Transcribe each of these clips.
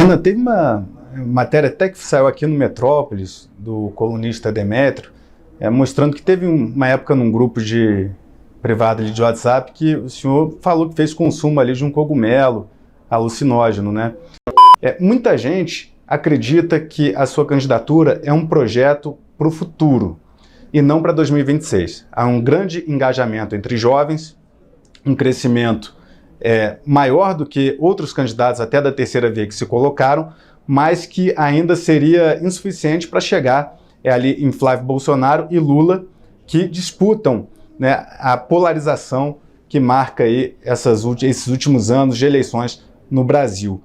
Renan, teve uma matéria até que saiu aqui no Metrópolis, do colunista Demétrio, mostrando que teve uma época num grupo privado ali de WhatsApp que o senhor falou que fez consumo ali de um cogumelo alucinógeno, né? Muita gente acredita que a sua candidatura é um projeto para o futuro e não para 2026. Há um grande engajamento entre jovens, um crescimento maior do que outros candidatos até da terceira via que se colocaram, mas que ainda seria insuficiente para chegar ali em Flávio Bolsonaro e Lula, que disputam, né, a polarização que marca aí esses últimos anos de eleições no Brasil.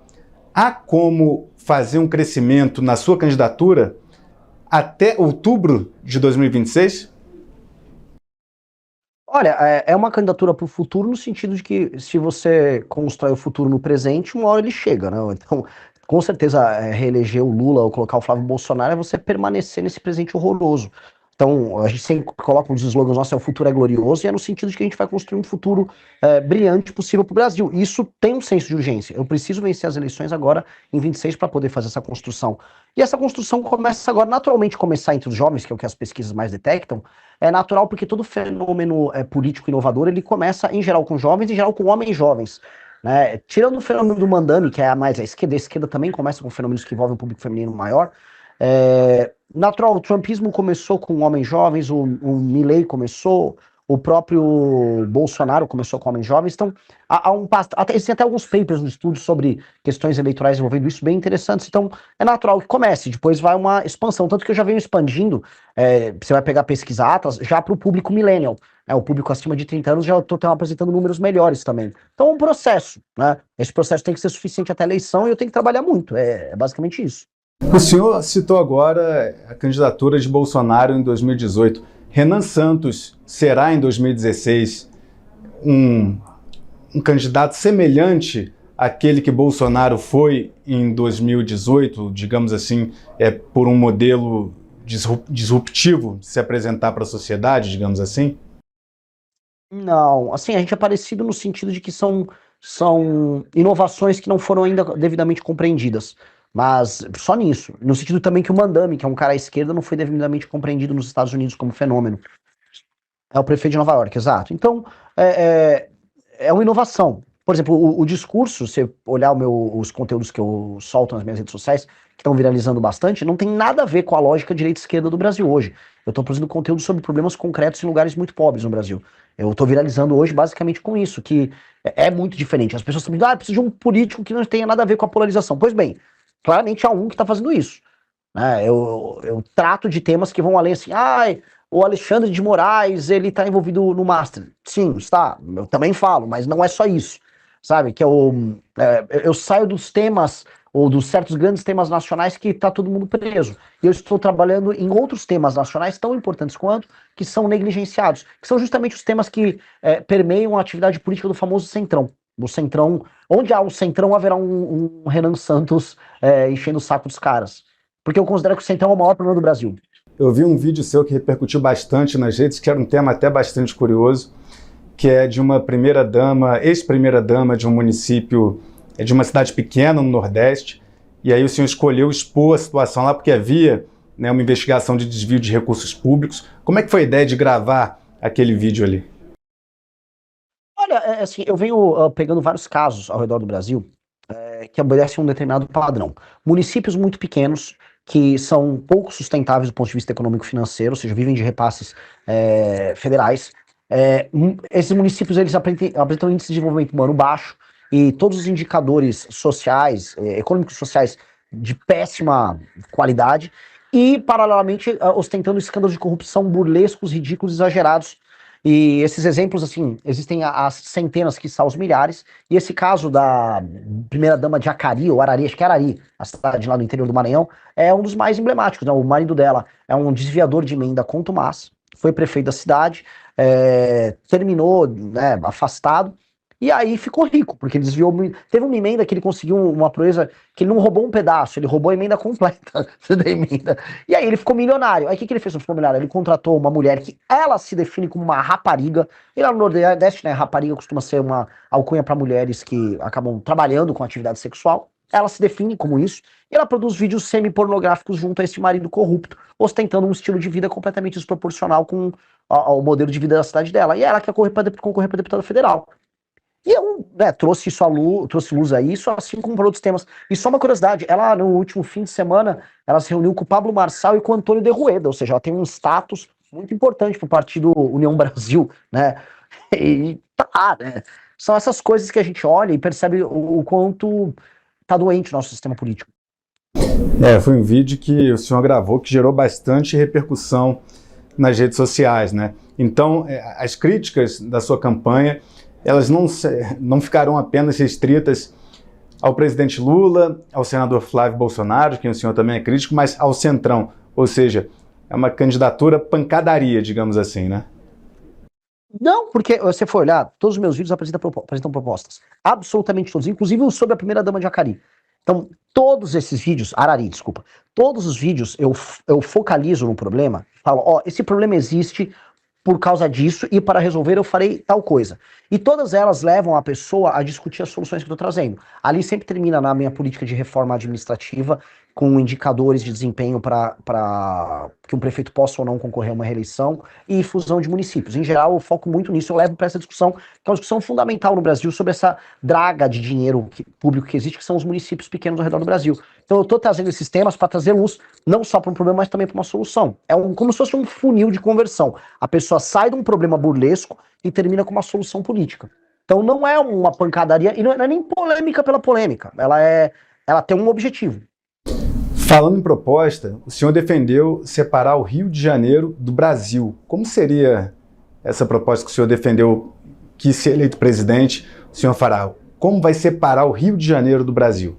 Há como fazer um crescimento na sua candidatura até outubro de 2026? Olha, é uma candidatura para o futuro no sentido de que se você constrói o futuro no presente, uma hora ele chega, né? Então, com certeza, reeleger o Lula ou colocar o Flávio Bolsonaro é você permanecer nesse presente horroroso. Então, a gente sempre coloca um dos slogans nossos, o futuro é glorioso, e é no sentido de que a gente vai construir um futuro brilhante possível para o Brasil. E isso tem um senso de urgência. Eu preciso vencer as eleições agora, em 26, para poder fazer essa construção. E essa construção começa agora, naturalmente, começar entre os jovens, que é o que as pesquisas mais detectam. É natural porque todo fenômeno político inovador, ele começa, em geral, com jovens, em geral, com homens jovens. Né? Tirando o fenômeno do Mandami, que é mais a esquerda também começa com fenômenos que envolvem um público feminino maior. Natural, o trumpismo começou com homens jovens, o Milley começou, o próprio Bolsonaro começou com homens jovens, então existem até alguns papers no estudo sobre questões eleitorais envolvendo isso bem interessantes, então é natural que comece, depois vai uma expansão, tanto que eu já venho expandindo, você vai pegar pesquisa Atlas, já para o público millennial, o público acima de 30 anos já estou apresentando números melhores também, então é um processo, né? Esse processo tem que ser suficiente até a eleição e eu tenho que trabalhar muito, é basicamente isso. O senhor citou agora a candidatura de Bolsonaro em 2018. Renan Santos será em 2016 um candidato semelhante àquele que Bolsonaro foi em 2018, digamos assim, por um modelo disruptivo de se apresentar para a sociedade, digamos assim? Não, assim, a gente é parecido no sentido de que são inovações que não foram ainda devidamente compreendidas. Mas só nisso. No sentido também que o Mandami, que é um cara à esquerda, não foi devidamente compreendido nos Estados Unidos como fenômeno. É o prefeito de Nova York, exato. Então, é uma inovação. Por exemplo, o discurso, se você olhar os conteúdos que eu solto nas minhas redes sociais, que estão viralizando bastante, não tem nada a ver com a lógica direita e esquerda do Brasil hoje. Eu estou produzindo conteúdo sobre problemas concretos em lugares muito pobres no Brasil. Eu estou viralizando hoje basicamente com isso, que é muito diferente. As pessoas estão dizendo, precisa de um político que não tenha nada a ver com a polarização. Pois bem, claramente há um que está fazendo isso. Né? Eu trato de temas que vão além assim, o Alexandre de Moraes, ele está envolvido no Master. Sim, está, eu também falo, mas não é só isso. Sabe, que eu saio dos temas, ou dos certos grandes temas nacionais que está todo mundo preso. E eu estou trabalhando em outros temas nacionais tão importantes quanto, que são negligenciados, que são justamente os temas que permeiam a atividade política do famoso Centrão. No Centrão, onde há um Centrão, haverá um Renan Santos enchendo o saco dos caras. Porque eu considero que o Centrão é o maior problema do Brasil. Eu vi um vídeo seu que repercutiu bastante nas redes, que era um tema até bastante curioso, que é de uma primeira-dama, ex-primeira-dama de um município, de uma cidade pequena no Nordeste, e aí o senhor escolheu expor a situação lá porque havia, né, uma investigação de desvio de recursos públicos. Como é que foi a ideia de gravar aquele vídeo ali? Olha, assim, eu venho pegando vários casos ao redor do Brasil que obedecem a um determinado padrão. Municípios muito pequenos, que são pouco sustentáveis do ponto de vista econômico-financeiro, ou seja, vivem de repasses federais. Esses municípios eles apresentam índice de desenvolvimento humano baixo e todos os indicadores sociais, econômicos e sociais de péssima qualidade e, paralelamente, ostentando escândalos de corrupção burlescos, ridículos, exagerados. E esses exemplos, assim, existem as centenas, quiçá os milhares, e esse caso da primeira-dama de Acari, ou Arari, acho que é Arari, a cidade lá do interior do Maranhão, é um dos mais emblemáticos, né? O marido dela é um desviador de emenda contumaz, foi prefeito da cidade, terminou, né, afastado, e aí ficou rico, porque ele desviou muito. Teve uma emenda que ele conseguiu uma proeza que ele não roubou um pedaço, ele roubou a emenda completa da emenda. E aí ele ficou milionário. Aí o que ele fez? Não ficou milionário. Ele contratou uma mulher que ela se define como uma rapariga. E lá no Nordeste, né, rapariga costuma ser uma alcunha para mulheres que acabam trabalhando com atividade sexual. Ela se define como isso, e ela produz vídeos semi-pornográficos junto a esse marido corrupto, ostentando um estilo de vida completamente desproporcional com ao modelo de vida da cidade dela. E ela quer concorrer para deputada federal. E eu, né, trouxe isso trouxe luz a isso, assim como para outros temas. E só uma curiosidade, ela no último fim de semana, ela se reuniu com o Pablo Marçal e com o Antônio de Rueda, ou seja, ela tem um status muito importante para o partido União Brasil, né? E tá, né? São essas coisas que a gente olha e percebe o quanto tá doente o nosso sistema político. Foi um vídeo que o senhor gravou que gerou bastante repercussão nas redes sociais, né? Então, as críticas da sua campanha, elas não ficarão apenas restritas ao presidente Lula, ao senador Flávio Bolsonaro, que o senhor também é crítico, mas ao Centrão, ou seja, é uma candidatura pancadaria, digamos assim, né? Não, porque você for olhar, todos os meus vídeos apresentam propostas. Absolutamente todos, inclusive o sobre a primeira-dama de Acari. Então, todos esses vídeos, Arari, desculpa, todos os vídeos eu focalizo no problema, falo, ó, esse problema existe por causa disso e para resolver eu farei tal coisa. E todas elas levam a pessoa a discutir as soluções que eu estou trazendo. Ali sempre termina na minha política de reforma administrativa, com indicadores de desempenho para que um prefeito possa ou não concorrer a uma reeleição, e fusão de municípios. Em geral, eu foco muito nisso, eu levo para essa discussão, que é uma discussão fundamental no Brasil sobre essa draga de dinheiro público que existe, que são os municípios pequenos ao redor do Brasil. Então eu estou trazendo esses temas para trazer luz, não só para um problema, mas também para uma solução. Como se fosse um funil de conversão. A pessoa sai de um problema burlesco e termina com uma solução política. Então não é uma pancadaria, e não é nem polêmica pela polêmica, ela tem um objetivo. Falando em proposta, o senhor defendeu separar o Rio de Janeiro do Brasil. Como seria essa proposta que o senhor defendeu, que se eleito presidente, o senhor fará? Como vai separar o Rio de Janeiro do Brasil?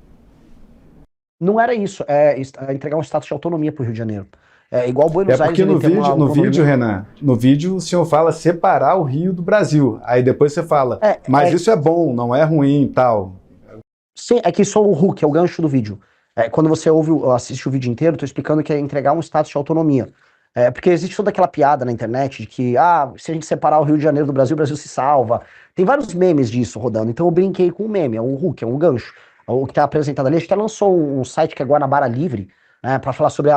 Não era isso, é entregar um status de autonomia para o Rio de Janeiro. É igual Buenos Aires. Porque no vídeo, Renan, no vídeo o senhor fala separar o Rio do Brasil. Aí depois você fala, mas isso é bom, não é ruim e tal. Sim, é que só o hook, é o gancho do vídeo. Quando você assiste o vídeo inteiro, eu tô explicando que é entregar um status de autonomia. Porque existe toda aquela piada na internet de que, se a gente separar o Rio de Janeiro do Brasil, o Brasil se salva. Tem vários memes disso rodando. Então eu brinquei com o meme, é um hook, é um gancho. O que tá apresentado ali, a gente até lançou um site que é Guanabara Livre, né, para falar sobre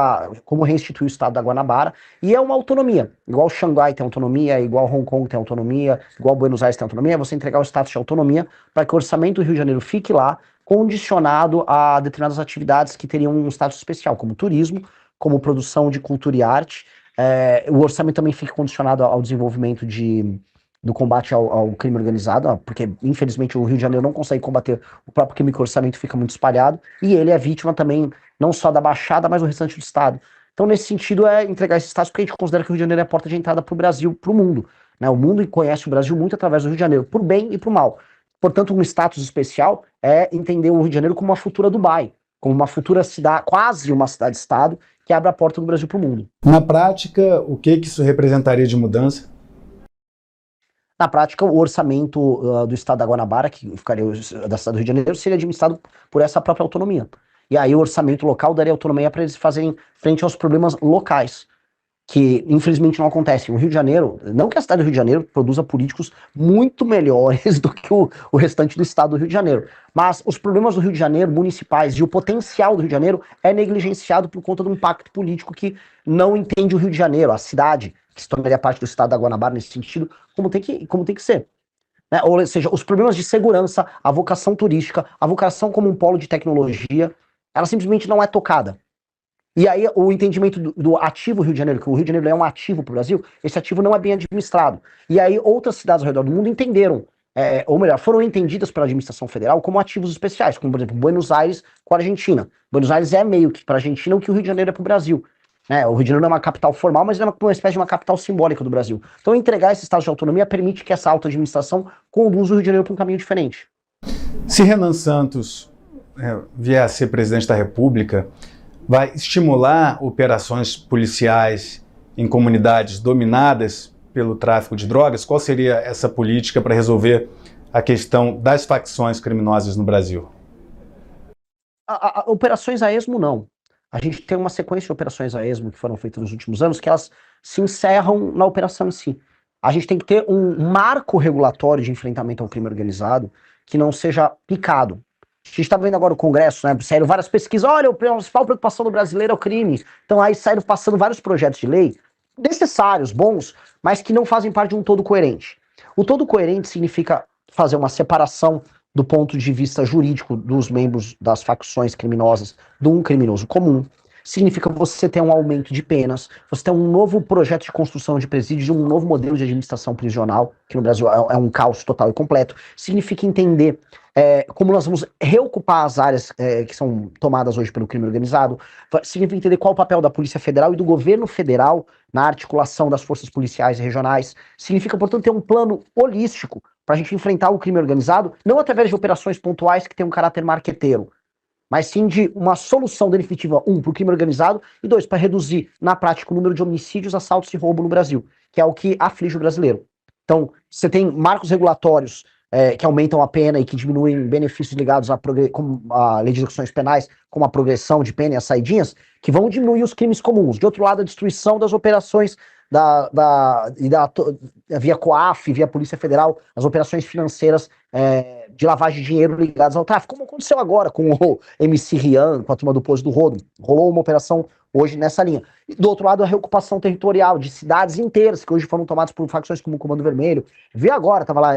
como restituir o estado da Guanabara. E é uma autonomia. Igual Xangai tem autonomia, igual Hong Kong tem autonomia, igual Buenos Aires tem autonomia. É você entregar o status de autonomia para que o orçamento do Rio de Janeiro fique lá, condicionado a determinadas atividades que teriam um status especial, como turismo, como produção de cultura e arte. O orçamento também fica condicionado ao desenvolvimento do combate ao crime organizado, porque infelizmente o Rio de Janeiro não consegue combater o próprio crime, que o orçamento fica muito espalhado, e ele é vítima também não só da Baixada, mas do restante do estado. Então nesse sentido é entregar esse status, porque a gente considera que o Rio de Janeiro é a porta de entrada para o Brasil, para o mundo. Né? O mundo conhece o Brasil muito através do Rio de Janeiro, por bem e por mal. Portanto, um status especial é entender o Rio de Janeiro como uma futura Dubai, como uma futura cidade, quase uma cidade-estado, que abre a porta do Brasil para o mundo. Na prática, o que isso representaria de mudança? Na prática, o orçamento do estado da Guanabara, que ficaria da cidade do Rio de Janeiro, seria administrado por essa própria autonomia. E aí o orçamento local daria autonomia para eles fazerem frente aos problemas locais, que infelizmente não acontecem. O Rio de Janeiro, não que a cidade do Rio de Janeiro produza políticos muito melhores do que o restante do estado do Rio de Janeiro, mas os problemas do Rio de Janeiro, municipais, e o potencial do Rio de Janeiro é negligenciado por conta de um pacto político que não entende o Rio de Janeiro, a cidade, que se tornaria parte do estado da Guanabara nesse sentido, como tem que ser. Né? Ou seja, os problemas de segurança, a vocação turística, a vocação como um polo de tecnologia, ela simplesmente não é tocada. E aí o entendimento do ativo Rio de Janeiro, que o Rio de Janeiro é um ativo para o Brasil, esse ativo não é bem administrado. E aí outras cidades ao redor do mundo entenderam, ou melhor, foram entendidas pela administração federal como ativos especiais, como por exemplo Buenos Aires com a Argentina. Buenos Aires é meio que para a Argentina o que o Rio de Janeiro é para o Brasil. O Rio de Janeiro não é uma capital formal, mas é uma espécie de uma capital simbólica do Brasil. Então entregar esse estado de autonomia permite que essa auto-administração conduza o Rio de Janeiro para um caminho diferente. Se Renan Santos vier a ser presidente da República, vai estimular operações policiais em comunidades dominadas pelo tráfico de drogas? Qual seria essa política para resolver a questão das facções criminosas no Brasil? Operações a esmo, não. A gente tem uma sequência de operações a esmo que foram feitas nos últimos anos que elas se encerram na operação em si. A gente tem que ter um marco regulatório de enfrentamento ao crime organizado que não seja picado. gente está vendo agora o Congresso, né? Saíram várias pesquisas. Olha, a principal preocupação do brasileiro é o crime. Então aí saíram passando vários projetos de lei necessários, bons, mas que não fazem parte de um todo coerente. O todo coerente significa fazer uma separação do ponto de vista jurídico dos membros das facções criminosas de um criminoso comum. Significa você ter um aumento de penas, você ter um novo projeto de construção de presídios, um novo modelo de administração prisional, que no Brasil é um caos total e completo. Significa entender como nós vamos reocupar as áreas que são tomadas hoje pelo crime organizado. Significa entender qual o papel da Polícia Federal e do governo federal na articulação das forças policiais regionais. Significa, portanto, ter um plano holístico para a gente enfrentar o crime organizado, não através de operações pontuais que têm um caráter marqueteiro, mas sim de uma solução definitiva, para o crime organizado, e dois, para reduzir, na prática, o número de homicídios, assaltos e roubo no Brasil, que é o que aflige o brasileiro. Então, você tem marcos regulatórios que aumentam a pena e que diminuem benefícios ligados a legislações penais, como a progressão de pena e as saidinhas, que vão diminuir os crimes comuns. De outro lado, a destruição das operações via COAF, via Polícia Federal, as operações financeiras de lavagem de dinheiro ligadas ao tráfico, como aconteceu agora com o MC Rian, com a turma do Poço do Rodo. Rolou uma operação hoje nessa linha. E do outro lado, a reocupação territorial de cidades inteiras, que hoje foram tomadas por facções como o Comando Vermelho. Vê agora, tava lá,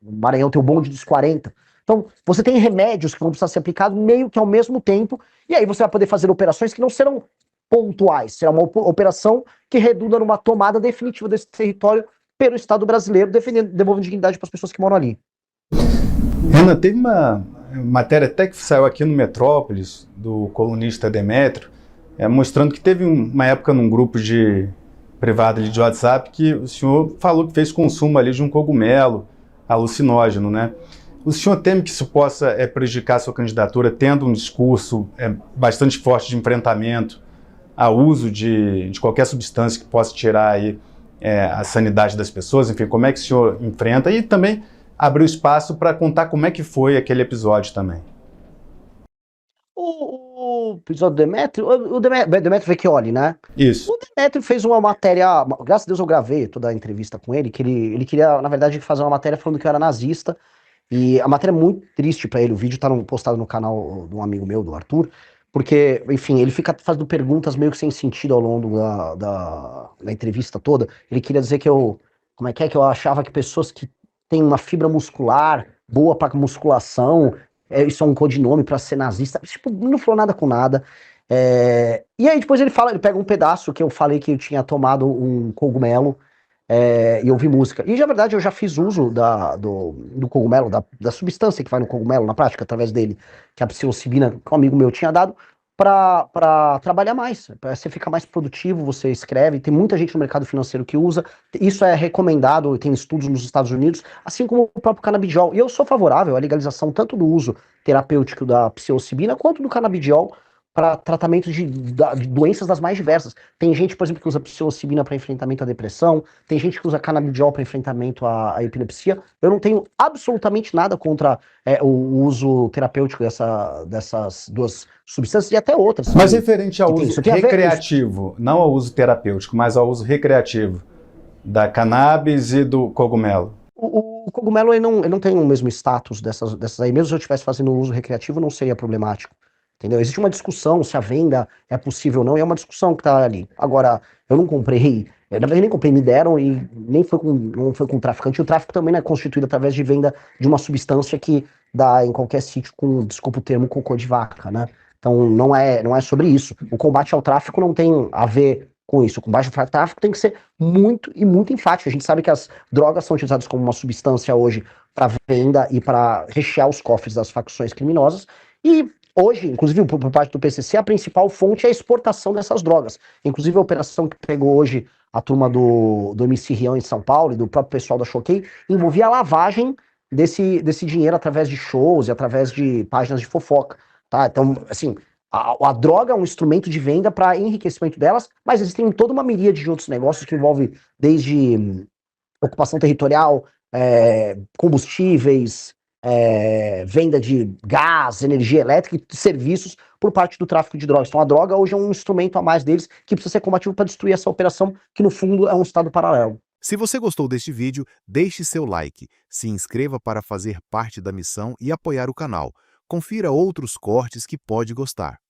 no Maranhão tem o bonde dos 40. Então, você tem remédios que vão precisar ser aplicados meio que ao mesmo tempo, e aí você vai poder fazer operações que não serão pontuais, será uma operação que redunda numa tomada definitiva desse território pelo Estado brasileiro, devolvendo dignidade para as pessoas que moram ali. Renan, teve uma matéria até que saiu aqui no Metrópolis, do colunista Demétrio, mostrando que teve uma época num grupo privado ali de WhatsApp que o senhor falou que fez consumo ali de um cogumelo alucinógeno, né? O senhor teme que isso possa prejudicar a sua candidatura, tendo um discurso bastante forte de enfrentamento ao uso de qualquer substância que possa tirar aí, a sanidade das pessoas? Enfim, como é que o senhor enfrenta? E também abriu espaço para contar como é que foi aquele episódio também. O episódio do Demétrio, o Demétrio Vecchioli, né? Isso. O Demétrio fez uma matéria, graças a Deus eu gravei toda a entrevista com ele, que ele queria, na verdade, fazer uma matéria falando que eu era nazista, e a matéria é muito triste pra ele, o vídeo tá postado no canal de um amigo meu, do Arthur, porque, enfim, ele fica fazendo perguntas meio que sem sentido ao longo da entrevista toda. Ele queria dizer que como é que eu achava que pessoas que têm uma fibra muscular boa pra musculação, isso é um codinome pra ser nazista. Tipo, não falou nada com nada. E aí depois ele pega um pedaço que eu falei que eu tinha tomado um cogumelo, e ouvi música. E na verdade eu já fiz uso do cogumelo, da substância que vai no cogumelo, na prática, através dele, que a psilocibina, que um amigo meu tinha dado, para trabalhar mais, para você ficar mais produtivo, você escreve, tem muita gente no mercado financeiro que usa, isso é recomendado, tem estudos nos Estados Unidos, assim como o próprio canabidiol, e eu sou favorável à legalização tanto do uso terapêutico da psilocibina, quanto do canabidiol, para tratamento de doenças das mais diversas. Tem gente, por exemplo, que usa psilocibina para enfrentamento à depressão, tem gente que usa canabidiol para enfrentamento à epilepsia. Eu não tenho absolutamente nada contra o uso terapêutico dessas duas substâncias e até outras. Mas referente ao uso recreativo, não ao uso terapêutico, mas ao uso recreativo da cannabis e do cogumelo. O cogumelo ele não tem o mesmo status dessas aí. Mesmo se eu estivesse fazendo uso recreativo, não seria problemático. Entendeu? Existe uma discussão se a venda é possível ou não, e é uma discussão que tá ali. Agora, eu não comprei, na verdade nem comprei, me deram e não foi com traficante. E o tráfico também é constituído através de venda de uma substância que dá em qualquer sítio com, desculpa o termo, cocô de vaca, né? Então não é sobre isso. O combate ao tráfico não tem a ver com isso. O combate ao tráfico tem que ser muito e muito enfático. A gente sabe que as drogas são utilizadas como uma substância hoje para venda e para rechear os cofres das facções criminosas. E hoje, inclusive por parte do PCC, a principal fonte é a exportação dessas drogas. Inclusive a operação que pegou hoje a turma do MC Rian em São Paulo e do próprio pessoal da Choquei, envolvia a lavagem desse dinheiro através de shows e através de páginas de fofoca. Tá? Então, assim, a droga é um instrumento de venda para enriquecimento delas, mas existem toda uma miríade de outros negócios que envolve desde ocupação territorial, combustíveis, venda de gás, energia elétrica e serviços por parte do tráfico de drogas. Então a droga hoje é um instrumento a mais deles que precisa ser combativo para destruir essa operação, que no fundo é um estado paralelo. Se você gostou deste vídeo, deixe seu like, se inscreva para fazer parte da missão e apoiar o canal. Confira outros cortes que pode gostar.